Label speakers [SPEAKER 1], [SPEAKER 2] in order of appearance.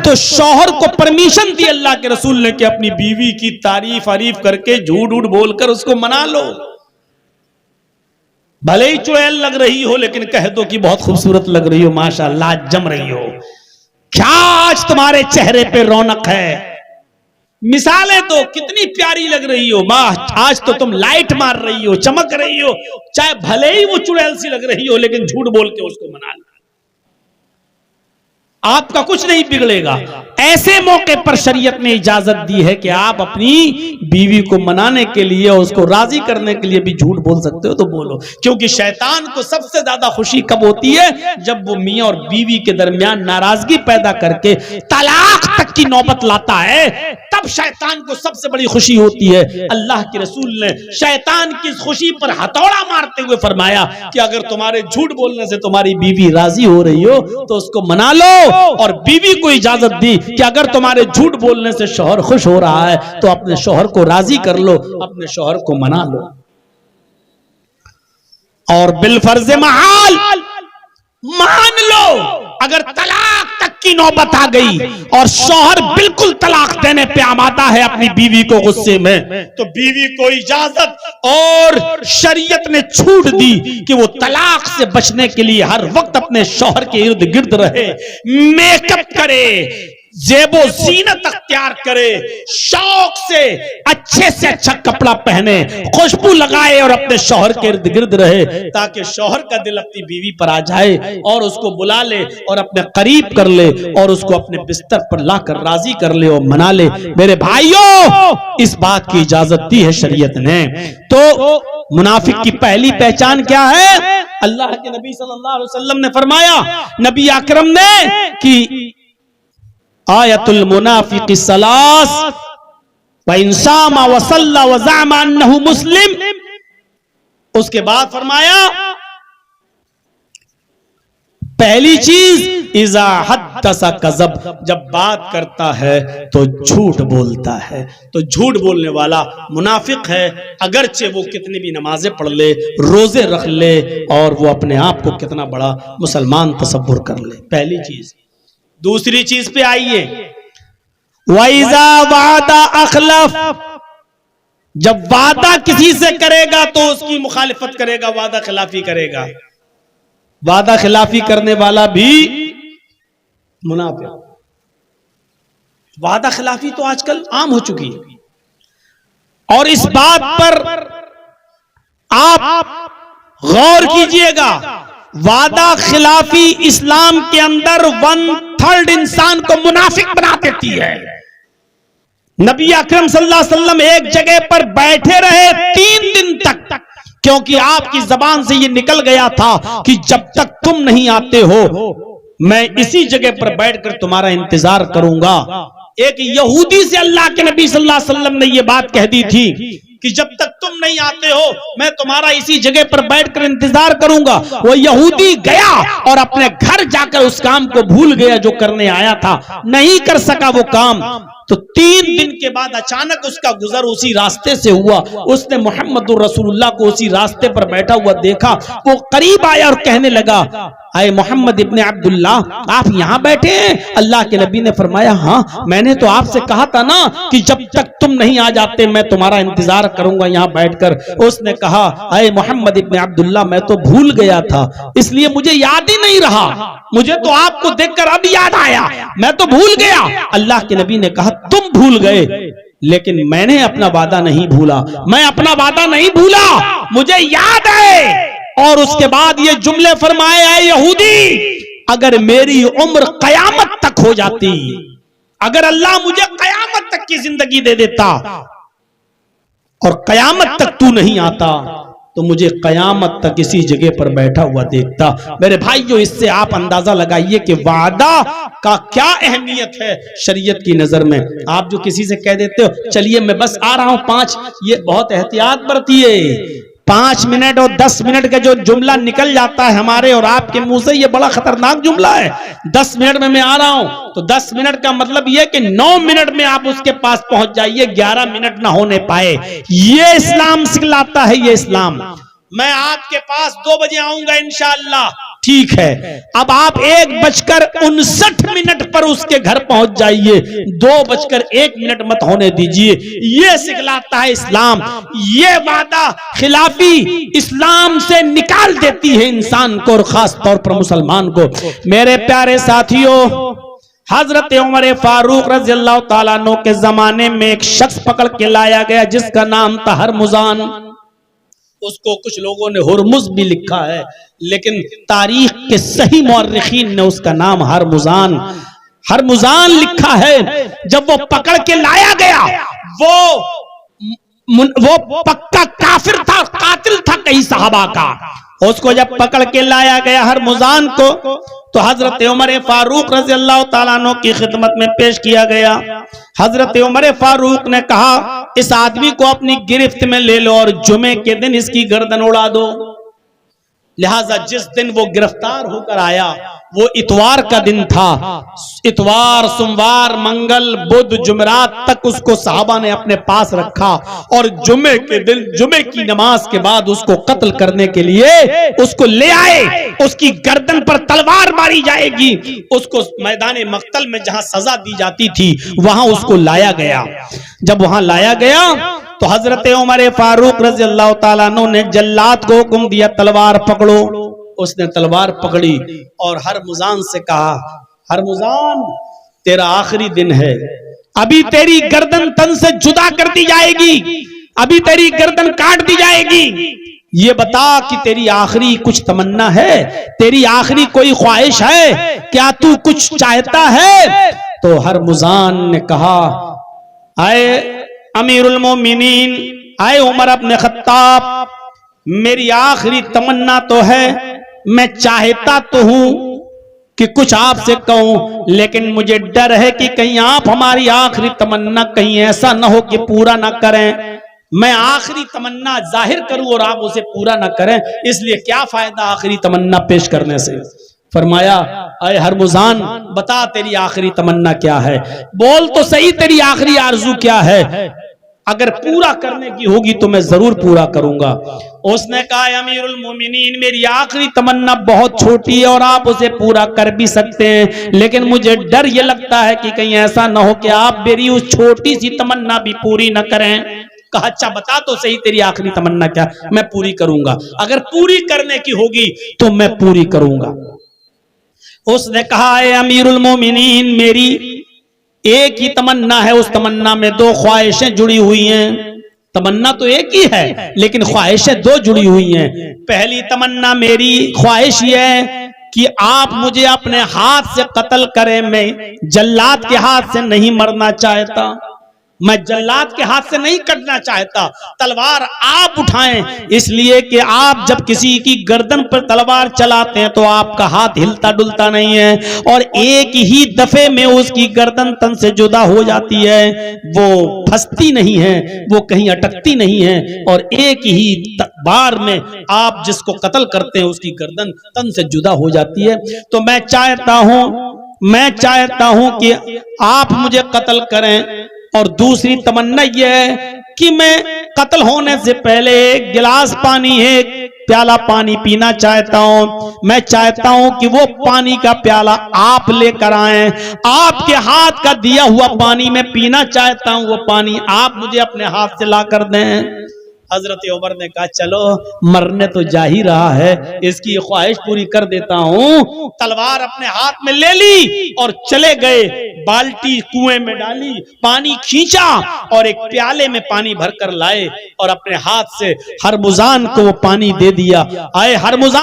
[SPEAKER 1] तो शौहर को परमिशन दी अल्लाह के रसूल ने कि अपनी बीवी की तारीफ आरीफ करके झूठ उठ बोलकर उसको मना लो। भले ही चुड़ैल लग रही हो लेकिन कह दो कि बहुत खूबसूरत लग रही हो, माशाअल्लाह जम रही हो, क्या आज तुम्हारे चेहरे पे रौनक है। मिसालें दो, कितनी प्यारी लग रही हो, वाह आज तो तुम लाइट मार रही हो, चमक रही हो। चाहे भले ही वो चुड़ैल सी लग रही हो लेकिन झूठ बोल के उसको मना लो, आपका कुछ नहीं बिगड़ेगा। ऐसे मौके पर शरीयत ने इजाजत दी है कि आप अपनी बीवी को मनाने के लिए और उसको राजी करने के लिए भी झूठ बोल सकते हो तो बोलो, क्योंकि शैतान को सबसे ज्यादा खुशी कब होती है, जब वो मियां और बीवी के दरमियान नाराजगी पैदा करके तलाक तक की नौबत लाता है, तब शैतान को सबसे बड़ी खुशी होती है। अल्लाह के रसूल ने शैतान की खुशी पर हथौड़ा मारते हुए फरमाया कि अगर तुम्हारे झूठ बोलने से तुम्हारी बीवी राजी हो रही हो तो उसको मना लो, और बीवी को इजाजत दी कि अगर तुम्हारे झूठ बोलने से शौहर खुश हो रहा है तो अपने शौहर को राजी कर लो, अपने शौहर को मना लो। और बिलफर्ज महाल मान लो, अगर तलाक तक की नौबत आ गई और शौहर बिल्कुल तलाक देने पे आमादा है अपनी बीवी को गुस्से में, तो बीवी को इजाजत और शरीयत ने छूट दी कि वो तलाक से बचने के लिए हर वक्त अपने शौहर के इर्द गिर्द रहे, मेकअप करे, जेबो जीनत अख्तियार करे, शौक से अच्छा कपड़ा पहने, खुशबू लगाए और अपने शौहर के इर्द गिर्द रहे, ताकि शौहर का दिल अपनी बीवी पर आ जाए और उसको बुला ले और अपने करीब कर ले और उसको अपने बिस्तर पर लाकर राजी कर ले और मना ले। मेरे भाइयों, इस बात की इजाजत दी है शरीयत ने। तो मुनाफिक की पहली पहचान क्या है? अल्लाह के नबी सल्लल्लाहु अलैहि वसल्लम ने फरमाया, नबी अकरम ने कि आयतुल मुनाफिक सलास व इंसामा व सल्ला व ज़अमा अन्नहु मुस्लिम। उसके बाद फरमाया पहली चीज इज़ा हद्दसा कज़ब, जब बात करता है तो झूठ बोलता है। तो झूठ बोलने वाला मुनाफिक है, अगरचे वो कितनी भी नमाजें पढ़ ले, रोजे रख ले और वो अपने आप को कितना बड़ा मुसलमान तसव्वुर कर ले। पहली चीज। दूसरी चीज पे आइए, वइज़ा वादा अखलफ, जब वादा किसी से करेगा तो उसकी मुखालिफत करेगा, वादा खिलाफी करेगा। वादा खिलाफी करने वाला भी मुनाफिक। वादा खिलाफी तो आजकल आम हो चुकी है और इस बात पर आप गौर कीजिएगा, वादा खिलाफी इस्लाम के अंदर 1/3 इंसान को मुनाफिक बना देती है। नबी अकरम सल्लल्लाहु अलैहि वसल्लम एक जगह पर बैठे रहे 3 दिन तक, क्योंकि आपकी जबान से ये निकल गया था कि जब तक तुम नहीं आते हो मैं इसी जगह पर बैठकर तुम्हारा इंतजार करूंगा। एक यहूदी से अल्लाह के नबी सल्लल्लाहु अलैहि वसल्लम ने यह बात कह दी थी कि जब तक तुम नहीं आते हो मैं तुम्हारा इसी जगह पर बैठकर इंतजार करूंगा। वो यहूदी गया और अपने घर जाकर उस काम को भूल गया जो करने आया था, नहीं कर सका वो काम। तो 3 दिन के बाद अचानक उसका गुजर उसी रास्ते से हुआ। उसने मोहम्मदुर रसूलुल्लाह को उसी रास्ते पर बैठा हुआ देखा। वो करीब आया और कहने लगा, अरे मोहम्मद इब्ने अब्दुल्ला, आप यहाँ बैठे हैं? अल्लाह के नबी ने फरमाया, हाँ मैंने तो आपसे कहा था ना कि जब तक तुम नहीं आ जाते मैं तुम्हारा इंतजार करूंगा यहाँ बैठकर। उसने कहा, अरे मोहम्मद इब्ने अब्दुल्ला, मैं तो भूल गया था, इसलिए मुझे याद ही नहीं रहा, मुझे तो आपको देखकर अब याद आया, मैं तो भूल गया। अल्लाह के नबी ने कहा, तुम भूल गए लेकिन मैंने अपना वादा नहीं भूला, मैं अपना वादा नहीं भूला, मुझे याद है। और उसके बाद ये जुमले फरमाए, ऐ यहूदी, अगर मेरी उम्र कयामत तक हो जाती, अगर अल्लाह मुझे कयामत तक की जिंदगी दे देता और कयामत तक तू नहीं आता तो मुझे कयामत तक इसी जगह पर बैठा हुआ देखता। मेरे भाइयों, इससे आप अंदाजा लगाइए कि वादा का क्या अहमियत है शरीयत की नजर में। आप जो किसी से कह देते हो चलिए मैं बस आ रहा हूं 5, ये बहुत एहतियात बरतिए। 5 मिनट और 10 मिनट का जो जुमला निकल जाता है हमारे और आपके मुंह से, ये बड़ा खतरनाक जुमला है। 10 मिनट में मैं आ रहा हूं तो 10 मिनट का मतलब यह कि 9 मिनट में आप उसके पास पहुंच जाइए, 11 मिनट ना होने पाए। ये इस्लाम सिखलाता है, ये इस्लाम। मैं आपके पास 2 बजे आऊंगा इंशाअल्लाह, ठीक है, अब आप 1:59 पर उसके घर पहुंच जाइए, 2:01 मत होने दीजिए। ये सिखलाता है इस्लाम। ये वादा खिलाफी इस्लाम से निकाल देती है इंसान को, और खास तौर पर मुसलमान को। मेरे प्यारे साथियों, हजरत उमर फारूक रज़ी अल्लाह ताला अन्हु के जमाने में एक शख्स पकड़ के लाया गया जिसका नाम था हरमुजान। उसको कुछ लोगों ने हुरमुज भी लिखा है, लेकिन तारीख के सही मुअर्रिखीन ने उसका नाम हरमुजान लिखा है। जब वो पकड़ के लाया गया, वो पक्का काफिर था, कातिल था कई सहाबा का। उसको जब पकड़ के लाया गया हरमुजान को, तो हजरत उमर फारूक रज़ी अल्लाह ताला अन्हु की खिदमत में पेश किया गया। हजरत उमर फारूक ने कहा, इस आदमी को अपनी गिरफ्त में ले लो और जुमे के दिन इसकी गर्दन उड़ा दो। लिहाजा जिस दिन वो गिरफ्तार होकर आया वो इतवार का दिन था। इतवार, सोमवार, मंगल, बुध, जुमेरात तक उसको साहबा ने अपने पास रखा, और जुमे के दिन जुमे की नमाज के बाद उसको कत्ल करने के लिए उसको ले आए। उसकी गर्दन पर तलवार मारी जाएगी। उसको मैदान मक्तल में जहां सजा दी जाती थी वहां उसको लाया गया। जब वहां लाया गया तो हजरत उमर फारूक रज़ी अल्लाह ताला अन्हु ने जल्लाद को हुक्म दिया, तलवार पकड़ो। उसने तलवार पकड़ी और हरमुजान से कहा, हरमुजान तेरा आखिरी दिन है, अभी तेरी गर्दन तन से जुदा कर दी जाएगी, अभी तेरी गर्दन काट दी जाएगी। ये बता कि तेरी आखिरी कुछ तमन्ना है, तेरी आखिरी कोई ख्वाहिश है, क्या तू कुछ चाहता है? तो हरमुजान ने कहा, आए अमीरुल मोमिनीन, आए उमर इब्न खत्ताब, मेरी आखिरी तमन्ना तो है, मैं चाहता तो हूं कि कुछ आपसे कहूं, लेकिन मुझे डर है कि कहीं आप हमारी आखिरी तमन्ना कहीं ऐसा ना हो कि पूरा ना करें। मैं आखिरी तमन्ना जाहिर करूं और आप उसे पूरा ना करें, इसलिए क्या फायदा आखिरी तमन्ना पेश करने से। फरमाया, अरे हरमुजान बता तेरी आखिरी तमन्ना क्या है, बोल तो सही तेरी आखिरी आरजू क्या है, अगर पूरा करने की होगी तो मैं जरूर पूरा करूंगा। उसने कहा, अमीरुल मोमिनीन मेरी आखिरी तमन्ना बहुत छोटी है और आप उसे पूरा कर भी सकते हैं, लेकिन मुझे डर ये लगता है कि कहीं ऐसा ना हो कि आप मेरी उस छोटी सी तमन्ना भी पूरी न करें। कहा, अच्छा बता तो सही तेरी आखिरी तमन्ना क्या, मैं पूरी करूंगा, अगर पूरी करने की होगी तो मैं पूरी करूंगा। उसने कहा, अमीरुल मोमिनीन मेरी एक ही तमन्ना है, उस तमन्ना में दो ख्वाहिशें जुड़ी हुई हैं। तमन्ना तो एक ही है लेकिन ख्वाहिशें दो जुड़ी हुई हैं। पहली तमन्ना मेरी ख्वाहिश ये है कि आप मुझे अपने हाथ से कत्ल करें, मैं जल्लाद के हाथ से नहीं मरना चाहता, मैं जल्लाद के हाथ से नहीं कटना चाहता, तलवार आप उठाएं, इसलिए कि आप जब किसी की गर्दन पर तलवार चलाते हैं तो आपका हाथ हिलता डुलता नहीं है और एक ही दफे में उसकी गर्दन तन से जुदा हो जाती है, वो फंसती नहीं है, वो कहीं अटकती नहीं है, और एक ही बार में आप जिसको कत्ल करते हैं उसकी गर्दन तन से जुदा हो जाती है। तो मैं चाहता हूं कि आप मुझे कत्ल करें, और दूसरी तमन्ना यह है कि मैं कत्ल होने से पहले एक गिलास पानी, एक प्याला पानी पीना चाहता हूं। मैं चाहता हूं कि वो पानी का प्याला आप लेकर आएं, आपके हाथ का दिया हुआ पानी मैं पीना चाहता हूं, वो पानी आप मुझे अपने हाथ से ला कर दें। हजरत उमर ने कहा, चलो मरने तो जा ही रहा है, इसकी ख्वाहिश पूरी कर देता हूं। तलवार अपने हाथ में ले ली और चले गए, बाल्टी कुएं में डाली, पानी खींचा और एक प्याले में पानी भरकर लाए और अपने हाथ से हरमुजान को वो पानी दे दिया। आए हरमुजान